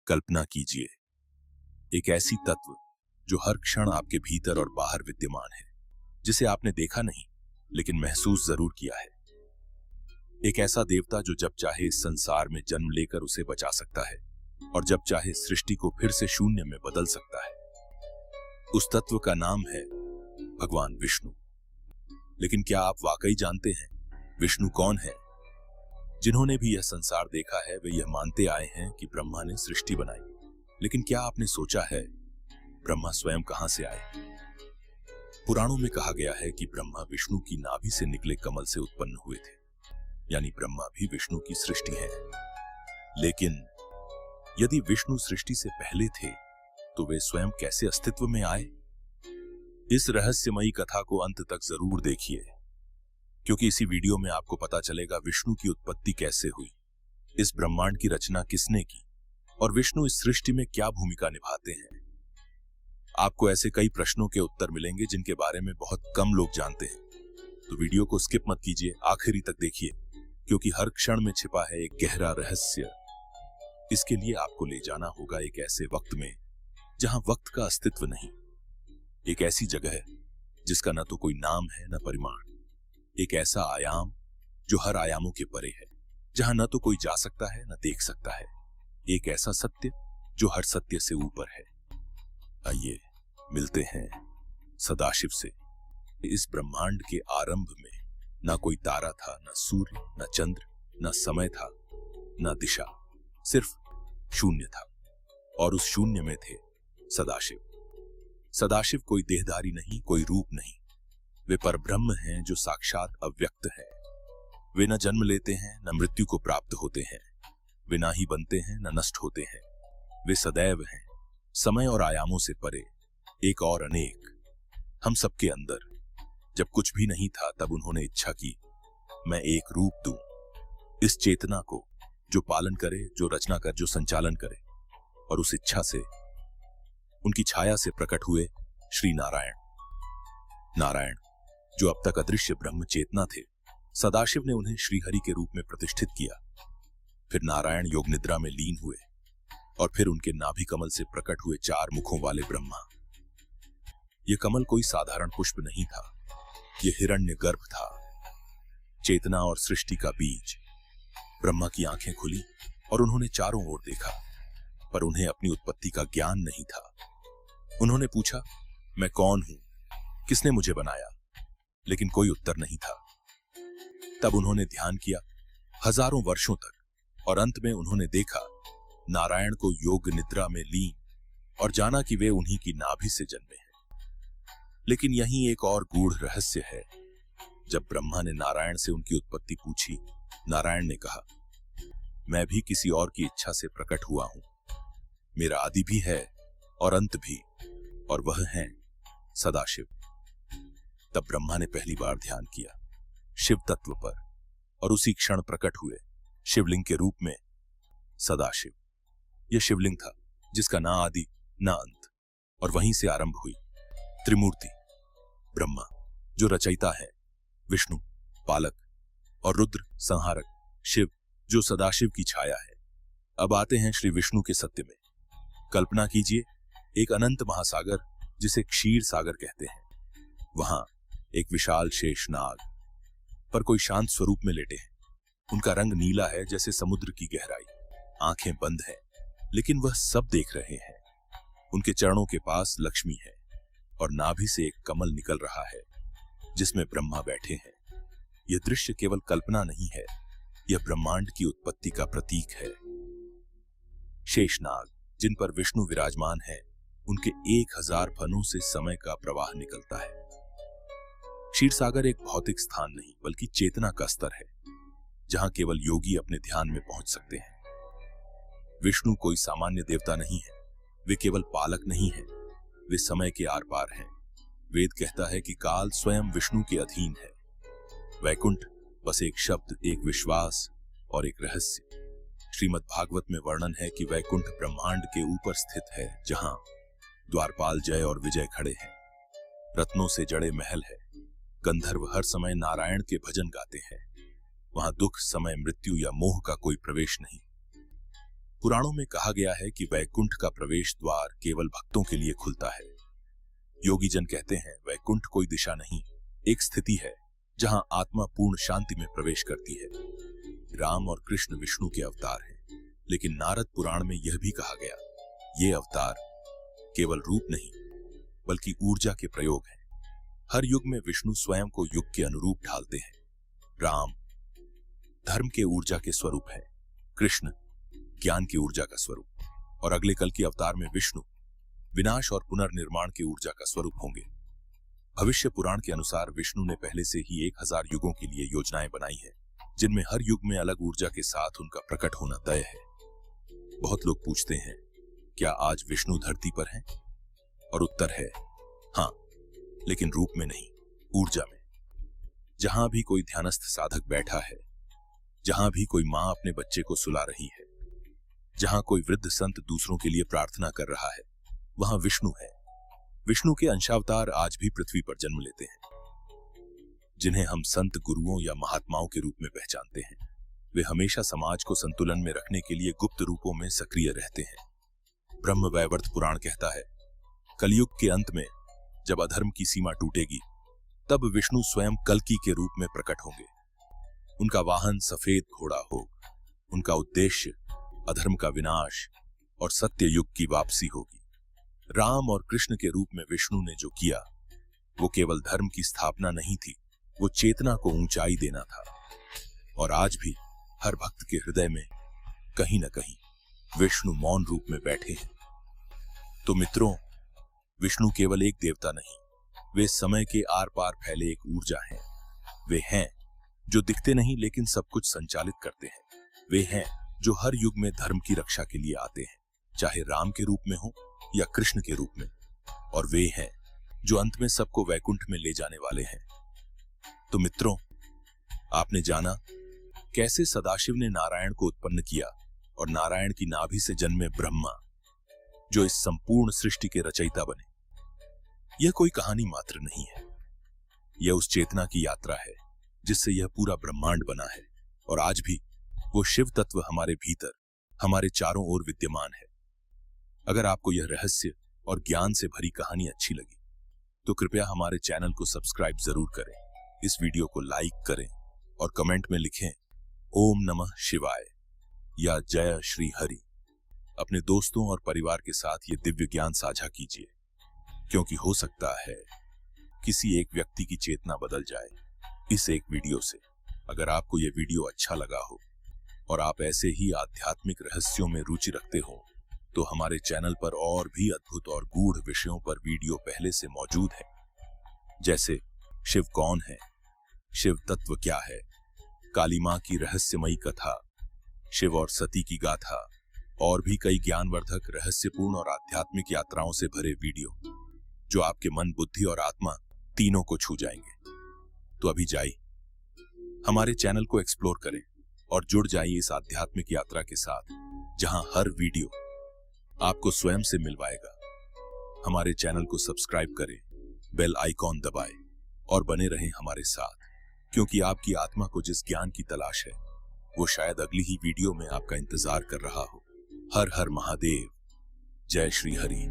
कल्पना कीजिए, एक ऐसी तत्व जो हर क्षण आपके भीतर और बाहर विद्यमान है, जिसे आपने देखा नहीं लेकिन महसूस जरूर किया है। एक ऐसा देवता जो जब चाहे इस संसार में जन्म लेकर उसे बचा सकता है और जब चाहे सृष्टि को फिर से शून्य में बदल सकता है। उस तत्व का नाम है भगवान विष्णु। लेकिन क्या आप वाकई जानते हैं विष्णु कौन है? जिन्होंने भी यह संसार देखा है वे यह मानते आए हैं कि ब्रह्मा ने सृष्टि बनाई, लेकिन क्या आपने सोचा है ब्रह्मा स्वयं कहां से आए? पुराणों में कहा गया है कि ब्रह्मा विष्णु की नाभि से निकले कमल से उत्पन्न हुए थे, यानी ब्रह्मा भी विष्णु की सृष्टि है। लेकिन यदि विष्णु सृष्टि से पहले थे तो वे स्वयं कैसे अस्तित्व में आए? इस रहस्यमयी कथा को अंत तक जरूर देखिए, क्योंकि इसी वीडियो में आपको पता चलेगा विष्णु की उत्पत्ति कैसे हुई, इस ब्रह्मांड की रचना किसने की और विष्णु इस सृष्टि में क्या भूमिका निभाते हैं। आपको ऐसे कई प्रश्नों के उत्तर मिलेंगे जिनके बारे में बहुत कम लोग जानते हैं। तो वीडियो को स्किप मत कीजिए, आखिरी तक देखिए, क्योंकि हर क्षण में छिपा है एक गहरा रहस्य। इसके लिए आपको ले जाना होगा एक ऐसे वक्त में जहां वक्त का अस्तित्व नहीं, एक ऐसी जगह जिसका न तो कोई नाम है न परिमाण, एक ऐसा आयाम जो हर आयामों के परे है, जहां न तो कोई जा सकता है न देख सकता है, एक ऐसा सत्य जो हर सत्य से ऊपर है। आइए मिलते हैं सदाशिव से। इस ब्रह्मांड के आरंभ में ना कोई तारा था, ना सूर्य, ना चंद्र, ना समय था, ना दिशा, सिर्फ शून्य था। और उस शून्य में थे सदाशिव। सदाशिव कोई देहधारी नहीं, कोई रूप नहीं, वे परब्रह्म हैं जो साक्षात अव्यक्त है। वे न जन्म लेते हैं न मृत्यु को प्राप्त होते हैं, वे ना ही बनते हैं न नष्ट होते हैं। वे सदैव हैं, समय और आयामों से परे, एक और अनेक, हम सबके अंदर। जब कुछ भी नहीं था तब उन्होंने इच्छा की मैं एक रूप दूं, इस चेतना को जो पालन करे, जो रचना कर, जो संचालन करे। और उस इच्छा से, उनकी छाया से प्रकट हुए श्री नारायण। नारायण जो अब तक अदृश्य ब्रह्म चेतना थे, सदाशिव ने उन्हें श्रीहरि के रूप में प्रतिष्ठित किया। फिर नारायण योग निद्रा में लीन हुए और फिर उनके नाभि कमल से प्रकट हुए 4 मुखों वाले ब्रह्मा। यह कमल कोई साधारण पुष्प नहीं था, यह हिरण्य गर्भ था, चेतना और सृष्टि का बीज। ब्रह्मा की आंखें खुली और उन्होंने चारों ओर देखा, पर उन्हें अपनी उत्पत्ति का ज्ञान नहीं था। उन्होंने पूछा मैं कौन हूं, किसने मुझे बनाया? लेकिन कोई उत्तर नहीं था। तब उन्होंने ध्यान किया हजारों वर्षों तक, और अंत में उन्होंने देखा नारायण को योग निद्रा में लीन और जाना कि वे उन्हीं की नाभि से जन्मे हैं। लेकिन यहीं एक और गूढ़ रहस्य है। जब ब्रह्मा ने नारायण से उनकी उत्पत्ति पूछी, नारायण ने कहा मैं भी किसी और की इच्छा से प्रकट हुआ हूं, मेरा आदि भी है और अंत भी, और वह है सदाशिव। तब ब्रह्मा ने पहली बार ध्यान किया शिव तत्व पर, और उसी क्षण प्रकट हुए शिवलिंग के रूप में सदाशिव। यह शिवलिंग था जिसका ना आदि ना अंत, और वहीं से आरंभ हुई त्रिमूर्ति। ब्रह्मा जो रचयिता है, विष्णु पालक और रुद्र संहारक, शिव जो सदाशिव की छाया है। अब आते हैं श्री विष्णु के सत्य में। कल्पना कीजिए एक अनंत महासागर जिसे क्षीर सागर कहते हैं। वहां एक विशाल शेषनाग पर कोई शांत स्वरूप में लेटे हैं। उनका रंग नीला है जैसे समुद्र की गहराई, आंखें बंद हैं, लेकिन वह सब देख रहे हैं। उनके चरणों के पास लक्ष्मी है और नाभि से एक कमल निकल रहा है जिसमें ब्रह्मा बैठे हैं। यह दृश्य केवल कल्पना नहीं है, यह ब्रह्मांड की उत्पत्ति का प्रतीक है। शेषनाग जिन पर विष्णु विराजमान है, उनके 1000 फनों से समय का प्रवाह निकलता है। क्षीरसागर एक भौतिक स्थान नहीं बल्कि चेतना का स्तर है, जहां केवल योगी अपने ध्यान में पहुंच सकते हैं। विष्णु कोई सामान्य देवता नहीं है, वे केवल पालक नहीं हैं, वे समय के आर पार हैं। वेद कहता है कि काल स्वयं विष्णु के अधीन है। वैकुंठ बस एक शब्द, एक विश्वास और एक रहस्य। श्रीमद् भागवत में वर्णन है कि वैकुंठ ब्रह्मांड के ऊपर स्थित है, जहां द्वारपाल जय और विजय खड़े हैं। रत्नों से जड़े महल है, गंधर्व हर समय नारायण के भजन गाते हैं। वहां दुख, समय, मृत्यु या मोह का कोई प्रवेश नहीं। पुराणों में कहा गया है कि वैकुंठ का प्रवेश द्वार केवल भक्तों के लिए खुलता है। योगी जन कहते हैं वैकुंठ कोई दिशा नहीं, एक स्थिति है जहां आत्मा पूर्ण शांति में प्रवेश करती है। राम और कृष्ण विष्णु के अवतार हैं, लेकिन नारद पुराण में यह भी कहा गया ये अवतार केवल रूप नहीं बल्कि ऊर्जा के प्रयोग हैं। हर युग में विष्णु स्वयं को युग के अनुरूप ढालते हैं। राम धर्म के ऊर्जा के स्वरूप है, कृष्ण ज्ञान की ऊर्जा का स्वरूप, और अगले कल के अवतार में विष्णु विनाश और पुनर्निर्माण की ऊर्जा का स्वरूप होंगे। भविष्य पुराण के अनुसार विष्णु ने पहले से ही 1000 युगों के लिए योजनाएं बनाई हैं, जिनमें हर युग में अलग ऊर्जा के साथ उनका प्रकट होना तय है। बहुत लोग पूछते हैं क्या आज विष्णु धरती पर हैं? और उत्तर है हाँ, लेकिन रूप में नहीं, ऊर्जा में। जहां भी कोई ध्यानस्थ साधक बैठा है, जहां भी कोई मां अपने बच्चे को सुला रही है, जहां कोई वृद्ध संत दूसरों के लिए प्रार्थना कर रहा है, वहां विष्णु है। विष्णु के अंशावतार आज भी पृथ्वी पर जन्म लेते हैं, जिन्हें हम संत, गुरुओं या महात्माओं के रूप में पहचानते हैं। वे हमेशा समाज को संतुलन में रखने के लिए गुप्त रूपों में सक्रिय रहते हैं। ब्रह्मवैवर्त पुराण कहता है कलयुग के अंत में जब अधर्म की सीमा टूटेगी, तब विष्णु स्वयं कल्कि के रूप में प्रकट होंगे। उनका वाहन सफेद घोड़ा होगा। उनका उद्देश्य अधर्म का विनाश और सत्य युग की वापसी होगी। राम और कृष्ण के रूप में विष्णु ने जो किया वो केवल धर्म की स्थापना नहीं थी, वो चेतना को ऊंचाई देना था। और आज भी हर भक्त के हृदय में कहीं न कहीं विष्णु मौन रूप में बैठे हैं। तो मित्रों, विष्णु केवल एक देवता नहीं, वे समय के आर पार फैले एक ऊर्जा हैं। वे हैं जो दिखते नहीं लेकिन सब कुछ संचालित करते हैं। वे हैं जो हर युग में धर्म की रक्षा के लिए आते हैं, चाहे राम के रूप में हो या कृष्ण के रूप में। और वे हैं जो अंत में सबको वैकुंठ में ले जाने वाले हैं। तो मित्रों, आपने जाना कैसे सदाशिव ने नारायण को उत्पन्न किया और नारायण की नाभि से जन्मे ब्रह्मा जो इस संपूर्ण सृष्टि के रचयिता बने। यह कोई कहानी मात्र नहीं है, यह उस चेतना की यात्रा है जिससे यह पूरा ब्रह्मांड बना है। और आज भी वो शिव तत्व हमारे भीतर, हमारे चारों ओर विद्यमान है। अगर आपको यह रहस्य और ज्ञान से भरी कहानी अच्छी लगी तो कृपया हमारे चैनल को सब्सक्राइब जरूर करें, इस वीडियो को लाइक करें और कमेंट में लिखें ओम नमः शिवाय या जय श्री हरि। अपने दोस्तों और परिवार के साथ ये दिव्य ज्ञान साझा कीजिए, क्योंकि हो सकता है किसी एक व्यक्ति की चेतना बदल जाए इस एक वीडियो से। अगर आपको यह वीडियो अच्छा लगा हो और आप ऐसे ही आध्यात्मिक रहस्यों में रुचि रखते हो तो हमारे चैनल पर और भी अद्भुत और गूढ़ विषयों पर वीडियो पहले से मौजूद है, जैसे शिव कौन है, शिव तत्व क्या है, काली मां की रहस्यमयी कथा, शिव और सती की गाथा, और भी कई ज्ञानवर्धक, रहस्यपूर्ण और आध्यात्मिक यात्राओं से भरे वीडियो जो आपके मन, बुद्धि और आत्मा तीनों को छू जाएंगे। तो अभी जाइए, हमारे चैनल को एक्सप्लोर करें और जुड़ जाइए इस आध्यात्मिक यात्रा के साथ, जहां हर वीडियो आपको स्वयं से मिलवाएगा। हमारे चैनल को सब्सक्राइब करें, बेल आइकॉन दबाएं और बने रहें हमारे साथ, क्योंकि आपकी आत्मा को जिस ज्ञान की तलाश है वो शायद अगली ही वीडियो में आपका इंतजार कर रहा हो। हर हर महादेव, जय श्री हरि।